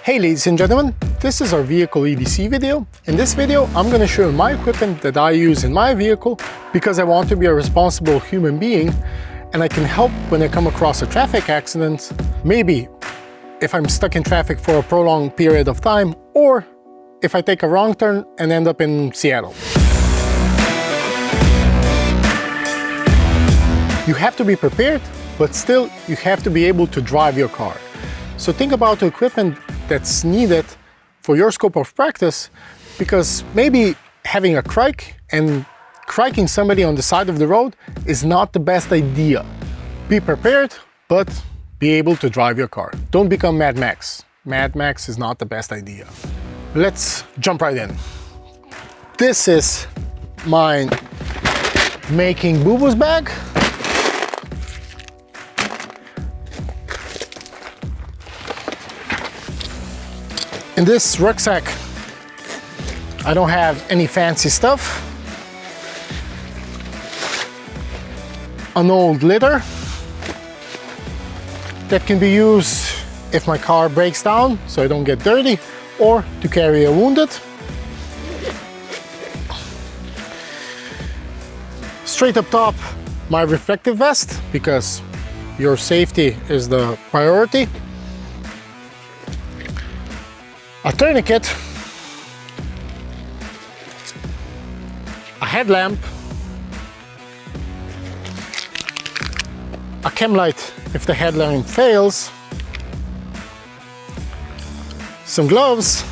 Hey ladies and gentlemen, this is our vehicle EDC video. In this video, I'm going to show you my equipment that I use in my vehicle because I want to be a responsible human being and I can help when I come across a traffic accident, maybe if I'm stuck in traffic for a prolonged period of time, or if I take a wrong turn and end up in Seattle. You have to be prepared, but still you have to be able to drive your car. So think about the equipment that's needed for your scope of practice, because maybe having a crike and criking somebody on the side of the road is not the best idea. Be prepared, but be able to drive your car. Don't become Mad Max. Mad Max is not the best idea. Let's jump right in. This is my making boo-boos bag. In this rucksack, I don't have any fancy stuff. An old litter that can be used if my car breaks down so I don't get dirty, or to carry a wounded. Straight up top, my reflective vest, because your safety is the priority. A tourniquet, a headlamp, a chem light if the headlamp fails, some gloves.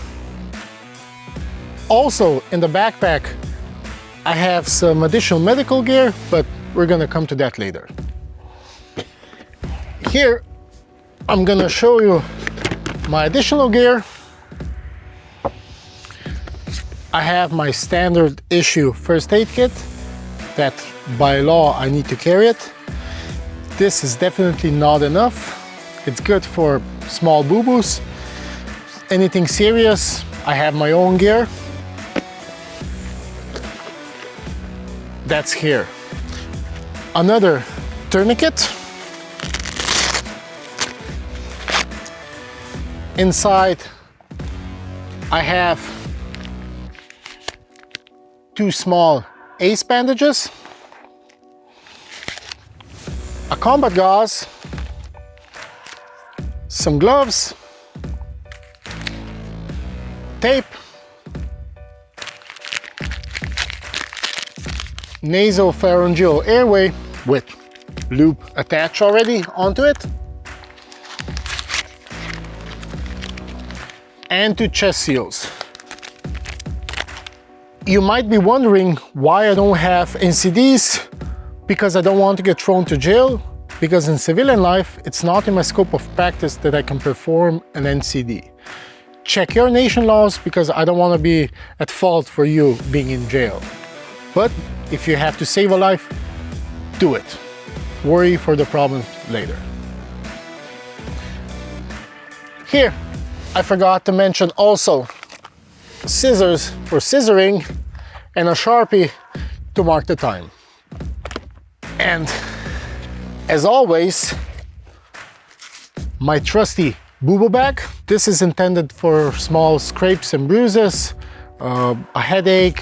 Also in the backpack I have some additional medical gear, but we're gonna come to that later. Here I'm gonna show you my additional gear. I have my standard issue first aid kit that by law I need to carry it. This is definitely not enough. It's good for small boo-boos. Anything serious, I have my own gear. That's here. Another tourniquet. Inside I have two small ace bandages, a combat gauze, some gloves, tape, nasopharyngeal airway with loop attached already onto it, and two chest seals. You might be wondering why I don't have NCDs, because I don't want to get thrown to jail, because in civilian life, it's not in my scope of practice that I can perform an NCD. Check your nation laws, because I don't want to be at fault for you being in jail. But if you have to save a life, do it. Worry for the problem later. Here, I forgot to mention also scissors for scissoring and a Sharpie to mark the time. And as always, my trusty boo-boo bag. This is intended for small scrapes and bruises, a headache.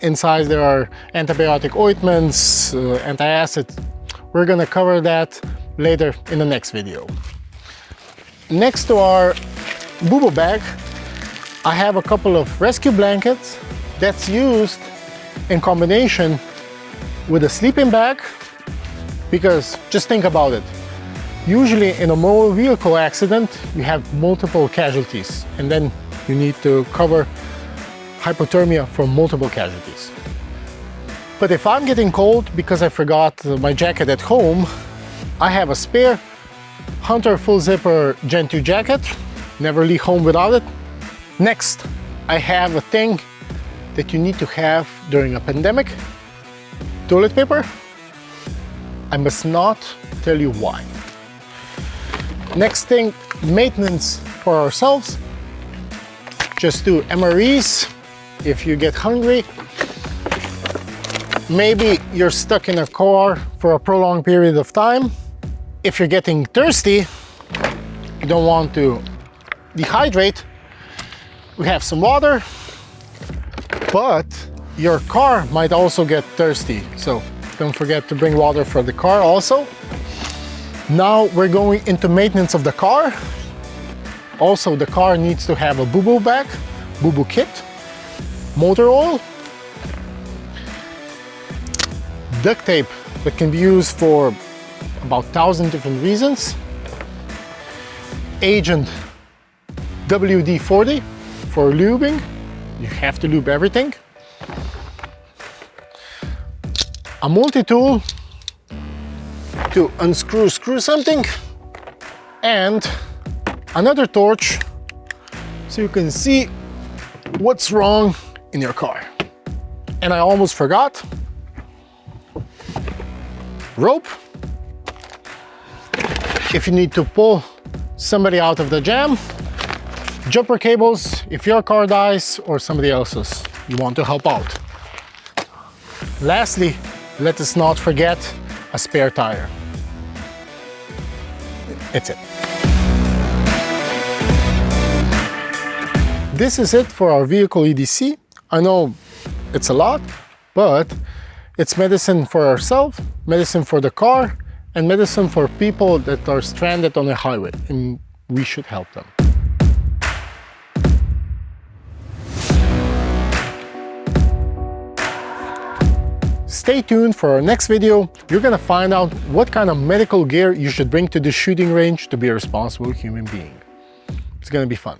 Inside there are antibiotic ointments, antacid. We're gonna cover that later in the next video. Next to our boo-boo bag, I have a couple of rescue blankets that's used in combination with a sleeping bag, because just think about it. Usually in a motor vehicle accident, you have multiple casualties, and then you need to cover hypothermia from multiple casualties. But if I'm getting cold because I forgot my jacket at home, I have a spare Hunter full zipper Gen 2 jacket. Never leave home without it. Next, I have a thing that you need to have during a pandemic: toilet paper. I must not tell you why. Next thing, maintenance for ourselves. Just do MREs if you get hungry. Maybe you're stuck in a car for a prolonged period of time. If you're getting thirsty, you don't want to dehydrate, we have some water, but your car might also get thirsty. So don't forget to bring water for the car also. Now we're going into maintenance of the car. Also, the car needs to have a 𝗏𝗏 bag, 𝗏𝗏 kit, motor oil, duct tape that can be used for about 1,000 different reasons, agent WD-40 for lubing. You have to lube everything. A multi-tool to screw something, and another torch so you can see what's wrong in your car. And I almost forgot, rope. If you need to pull somebody out of the jam, jumper cables if your car dies or somebody else's you want to help out. Lastly, let us not forget a spare tire. That's it. This is it for our vehicle EDC. I know it's a lot, but it's medicine for ourselves, medicine for the car, and medicine for people that are stranded on the highway, and we should help them. Stay tuned for our next video. You're gonna find out what kind of medical gear you should bring to the shooting range to be a responsible human being. It's gonna be fun.